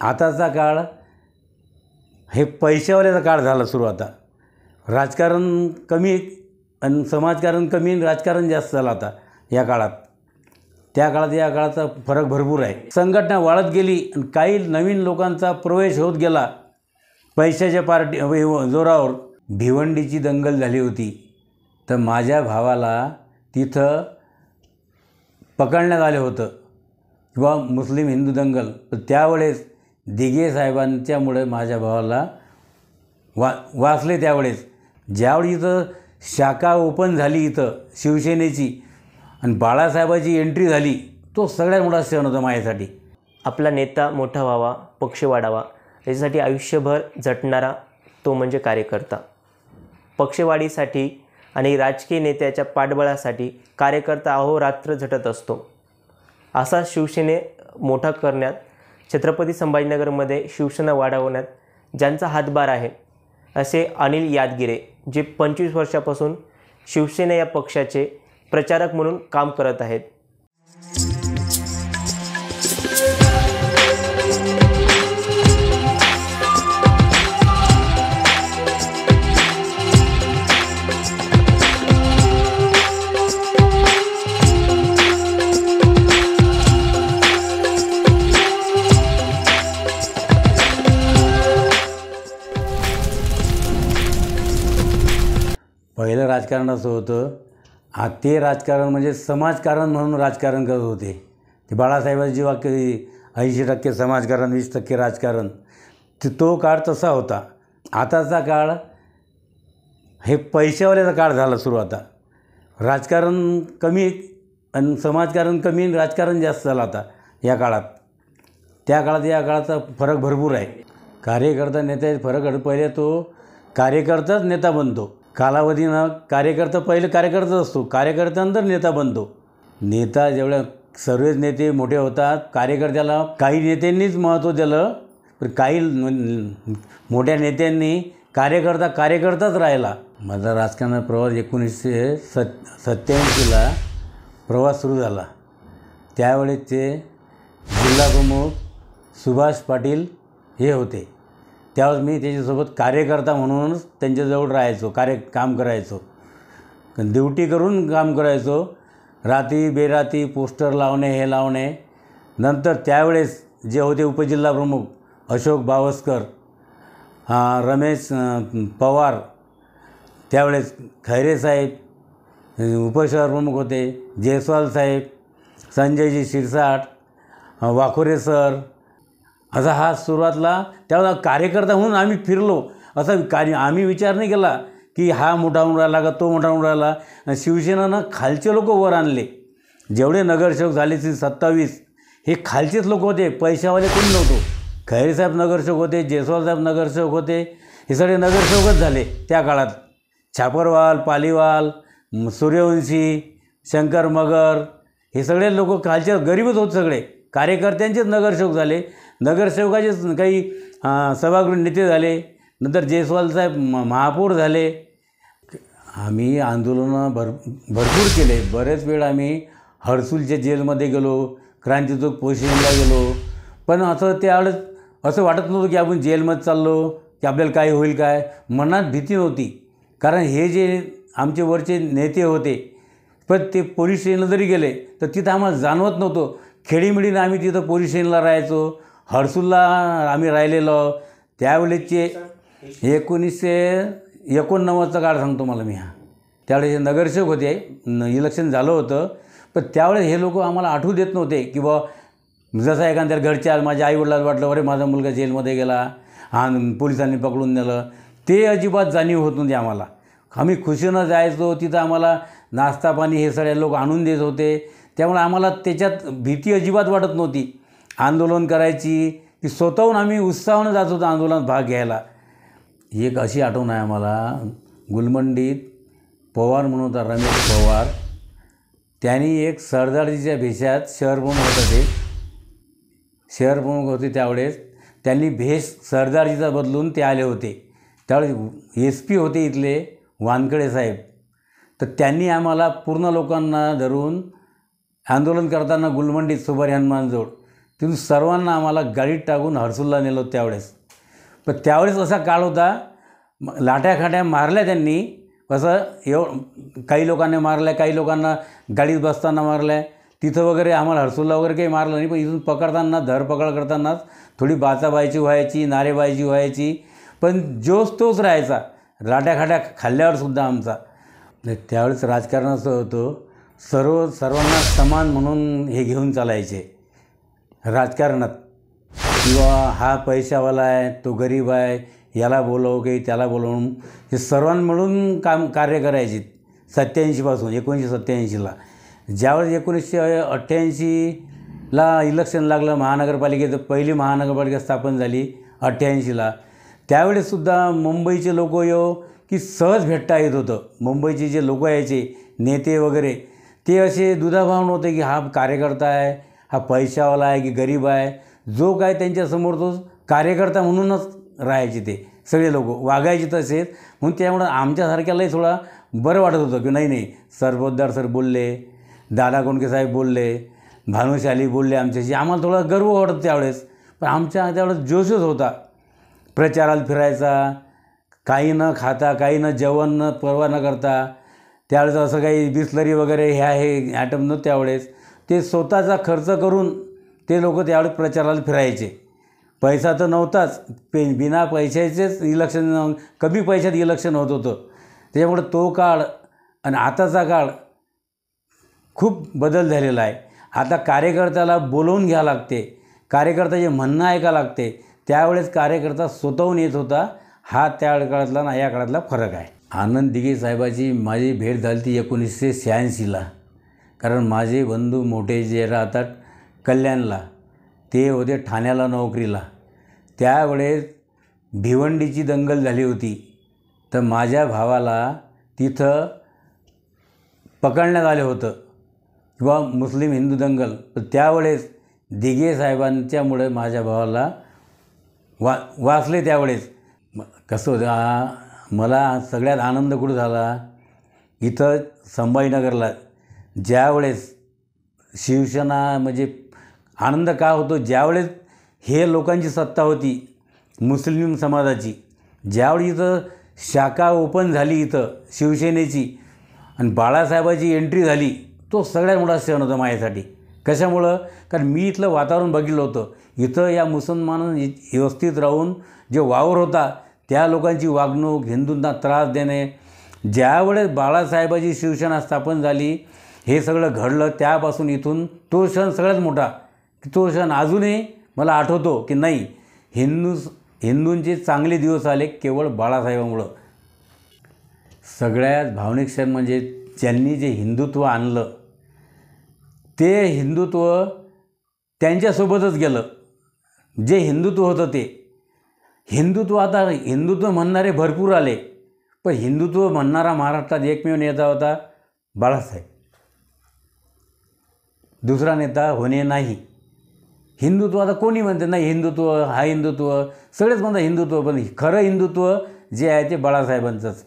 आताचा काळ हे पैशावाल्याचा काळ झाला सुरू. आता राजकारण कमी आणि समाजकारण कमी आणि राजकारण जास्त झालं आता या काळात. त्या काळात या काळाचा फरक भरपूर आहे. संघटना वाढत गेली आणि काही नवीन लोकांचा प्रवेश होत गेला पैशाच्या जोरावर. भिवंडीची दंगल झाली होती तर माझ्या भावाला तिथं पकडण्यात आलं होतं किंवा मुस्लिम हिंदू दंगल. तर त्यावेळेस दिघे साहेबांच्यामुळे माझ्या भावाला वाचले. त्यावेळेस ज्यावेळी इथं शाखा ओपन झाली इथं शिवसेनेची आणि बाळासाहेबाची एंट्री झाली, तो सगळ्यात मोठा क्षण होता माझ्यासाठी. आपला नेता मोठा व्हावा, पक्ष वाढावा याच्यासाठी आयुष्यभर झटणारा तो म्हणजे कार्यकर्ता. पक्षवाढीसाठी आणि राजकीय नेत्याच्या पाठबळासाठी कार्यकर्ता अहोरात्र झटत असतो. असा शिवसेने मोठा करण्यात, छत्रपती संभाजीनगरमध्ये शिवसेना वाढवण्यात ज्यांचा हातभार आहे असे अनिल यादगिरे, जे 25 वर्षापासून शिवसेना या पक्षाचे प्रचारक म्हणून काम करत आहेत. पहिलं राजकारण असं होतं, ते राजकारण म्हणजे समाजकारण म्हणून राजकारण करत होते. ते बाळासाहेबांची जे वाक्य 80% समाजकारण 20% राजकारण, तो काळ तसा होता. आताचा काळ हे पैशावाल्याचा काळ झाला सुरू. आता राजकारण कमी आणि समाजकारण कमी आणि राजकारण जास्त झालं आता या काळात. त्या काळात या काळाचा फरक भरपूर आहे. कार्यकर्ता नेत्यात फरक. पहिले तो कार्यकर्ताच नेता बनतो. कालावधीनं कार्यकर्ता पहिले कार्यकर्ताच असतो, कार्यकर्त्यानंतर नेता बनतो. नेता जेवढ्या सर्वच नेते मोठे होतात, कार्यकर्त्याला काही नेत्यांनीच महत्त्व दिलं, पण काही मोठ्या नेत्यांनी कार्यकर्ताच राहिला. माझा राजकारणाचा प्रवास 1987ला प्रवास सुरू झाला. त्यावेळेस ते जिल्हाप्रमुख सुभाष पाटील हे होते. त्यावेळेस मी त्याच्यासोबत कार्यकर्ता म्हणूनच त्यांच्याजवळ राहायचो, काम करायचो, ड्युटी करून काम करायचो. रात्री बेरात्री पोस्टर लावणे, हे लावणे. नंतर त्यावेळेस जे होते उपजिल्हाप्रमुख अशोक बावस्कर, रमेश पवार, त्यावेळेस खैरे साहेब उपशहर प्रमुख होते, जयस्वाल साहेब, संजयजी शिरसाट, वाखोरे सर. असा हा सुरुवातला त्यावेळेला कार्यकर्ता म्हणून आम्ही फिरलो. असं आम्ही विचार नाही केला की हा मोठा होऊन राहिला का तो मोठा होऊन राहिला. शिवसेनेनं खालचे लोक वर आणले. जेवढे नगरसेवक झाले 27 हे खालचेच लोक होते, पैशावाले कोणी नव्हतो. खैरेसाहेब नगरसेवक होते, जयस्वाल साहेब नगरसेवक होते, हे सगळे नगरसेवकच झाले त्या काळात. छापरवाल, पालीवाल, सूर्यवंशी, शंकर मगर, हे सगळे लोक खालचे गरीबच होते. सगळे कार्यकर्त्यांचेच नगरसेवक झाले. नगरसेवकाचेच काही सभागृह नेते झाले. नंतर जयस्वाल साहेब महापौर झाले. आम्ही आंदोलनं भरपूर केले. बरेच वेळ आम्ही हडसूलच्या जेलमध्ये गेलो, क्रांतीचौक पोस्टेशनला गेलो. पण असं त्यावेळेस असं वाटत नव्हतं की आपण जेलमध्ये चाललो की आपल्याला काय होईल, काय मनात भीती नव्हती. कारण हे जे आमचे वरचे नेते होते, पण ते पोलीस स्टेशनला जरी गेले तर तिथं आम्हाला जाणवत नव्हतं. खेडीमेडीनं आम्ही तिथं पोलीस स्टेशनला राहायचो, हडसूलला आम्ही राहिलेलो. त्यावेळेसचे 1989चा काळ सांगतो मला मी. त्यावेळेस हे नगरसेवक होते, इलेक्शन झालं होतं. पण त्यावेळेस हे लोक आम्हाला आठवू देत नव्हते की बा जसं एखाद्या घरच्या माझ्या आईवडिलाला वाटलं अरे माझा मुलगा जेलमध्ये गेला आणि पोलिसांनी पकडून नेलं, ते अजिबात जाणीव होत नव्हती आम्हाला. आम्ही खुशीनं जायचो. तिथं आम्हाला नाश्ता पाणी हे सगळे लोक आणून देत होते. त्यामुळे आम्हाला त्याच्यात भीती अजिबात वाटत नव्हती. आंदोलन करायची ती स्वतःहून आम्ही उत्साहानं जात होतो आंदोलनात भाग घ्यायला. एक अशी आठवण आहे आम्हाला, गुलमंडीत पवार म्हणून होता, रमेश पवार. त्यांनी एक सरदारजीच्या भेषात शहर प्रमुख होते त्यावेळेस. त्यांनी भेष सरदारजीचा बदलून ते आले होते. त्यावेळेस SP होते इथले वानकडे साहेब. तर त्यांनी आम्हाला पूर्ण लोकांना धरून आंदोलन करताना गुलमंडीत सुभारी हनुमानजवळ तिथून सर्वांना आम्हाला गाडीत टाकून हर्सूलला नेलं त्यावेळेस. पण त्यावेळेस असा काळ होता, लाट्याखाट्या मारल्या त्यांनी. असं काही लोकांनी मारल्या, काही लोकांना गाडीत बसताना मारल्या. तिथं वगैरे आम्हाला हर्सूलला वगैरे काही मारलं नाही, पण इथून पकडताना, धरपकड करतानाच थोडी बाचाबायची व्हायची, नारेबायची व्हायची, पण जोश तोच राहायचा लाट्याखाट्या खाल्ल्यावरसुद्धा आमचा. त्यावेळेस राजकारण असं होतं, सर्वांना समान म्हणून हे घेऊन चालायचे राजकारणात. किंवा हा पैशावाला आहे, तो गरीब आहे, याला बोलव की त्याला बोलवून हे सर्वांना मिळून कार्य करायचे. 87पासून 1987ला ज्यावेळेस 1988ला इलेक्शन लागलं महानगरपालिकेचं, पहिली महानगरपालिका स्थापन झाली 88ला, त्यावेळेससुद्धा मुंबईचे लोक की सहज भेटता येत होतं. मुंबईचे जे लोक यायचे, नेते वगैरे, ते असे दुधाभाव नव्हते की हा कार्यकर्ता आहे, हा पैशावाला आहे की गरीब आहे. जो काय त्यांच्यासमोर तो कार्यकर्ता म्हणूनच राहायचे. ते सगळे लोक वागायचे तसेच. म्हणून त्यामुळं आमच्यासारख्यालाही थोडा बरं वाटत होतं की नाही सर पोद्दार सर बोलले, दादा कोंडके साहेब बोलले, भानुशाली बोलले आमच्याशी, आम्हाला थोडा गर्व वाटत त्यावेळेस. पण आमच्या त्यावेळेस जोशच होता. प्रचाराला फिरायचा, काही न खाता, काही न जेवण न परवा न करता. त्यावेळेस असं काही बिस्लरी वगैरे हे ॲटम नव्हतं त्यावेळेस. ते स्वतःचा खर्च करून ते लोक त्यावेळेस प्रचाराला फिरायचे. पैसा तर नव्हताच, बिना पैशाचेच इलेक्शन, कमी पैशात इलेक्शन होत होतं. त्याच्यामुळे तो काळ आणि आताचा काळ खूप बदल झालेला आहे. आता कार्यकर्त्याला बोलवून घ्यावं लागते, कार्यकर्त्याचे म्हणणं ऐकावं लागते. त्यावेळेस कार्यकर्ता स्वतःहून येत होता. हा त्या काळातला आणि या काळातला फरक आहे. आनंद दिघे साहेबाची माझी भेट झाली ती 1986ला. कारण माझे बंधू मोठे जे राहतात कल्याणला, ते होते ठाण्याला नोकरीला. त्यावेळेस भिवंडीची दंगल झाली होती, तर माझ्या भावाला तिथं पकडण्यात आलं होतं, किंवा मुस्लिम हिंदू दंगल. पण त्यावेळेस दिघे साहेबांच्यामुळे माझ्या भावाला वाचले. त्यावेळेस कसं होतं, मला सगळ्यात आनंद कुठं झाला, इथं संभाजीनगरला ज्यावेळेस शिवसेना, म्हणजे आनंद का होतो, ज्यावेळेस हे लोकांची सत्ता होती मुस्लिम समाजाची, ज्यावेळी इथं शाखा ओपन झाली इथं शिवसेनेची आणि बाळासाहेबाची एंट्री झाली, तो सगळ्यात मोठा क्षण होता माझ्यासाठी. कशामुळं, कारण मी इथलं वातावरण बघितलं होतं. इथं या मुसलमानांनी व्यवस्थित राहून जे वावर होता, त्या लोकांची वागणूक, हिंदूंना त्रास देणे. ज्यावेळेस बाळासाहेबाची शिवसेना स्थापन झाली, हे सगळं घडलं. त्यापासून इथून तो क्षण सगळ्यात मोठा, की तो क्षण अजूनही मला आठवतो की नाही, हिंदूंचे चांगले दिवस आले केवळ बाळासाहेबांमुळं. सगळ्यात भावनिक क्षण म्हणजे ज्यांनी जे हिंदुत्व आणलं, ते हिंदुत्व त्यांच्यासोबतच गेलं. जे हिंदुत्व होतं ते हिंदुत्व, आता हिंदुत्व म्हणणारे भरपूर आले, पण हिंदुत्व म्हणणारा महाराष्ट्रात एकमेव नेता होता बाळासाहेब. दुसरा नेता होणे नाही. हिंदुत्व आता कोणी म्हणते नाही, हिंदुत्व हा हिंदुत्व, सगळेच म्हणतात हिंदुत्व, पण खरं हिंदुत्व जे आहे ते बाळासाहेबांचंच.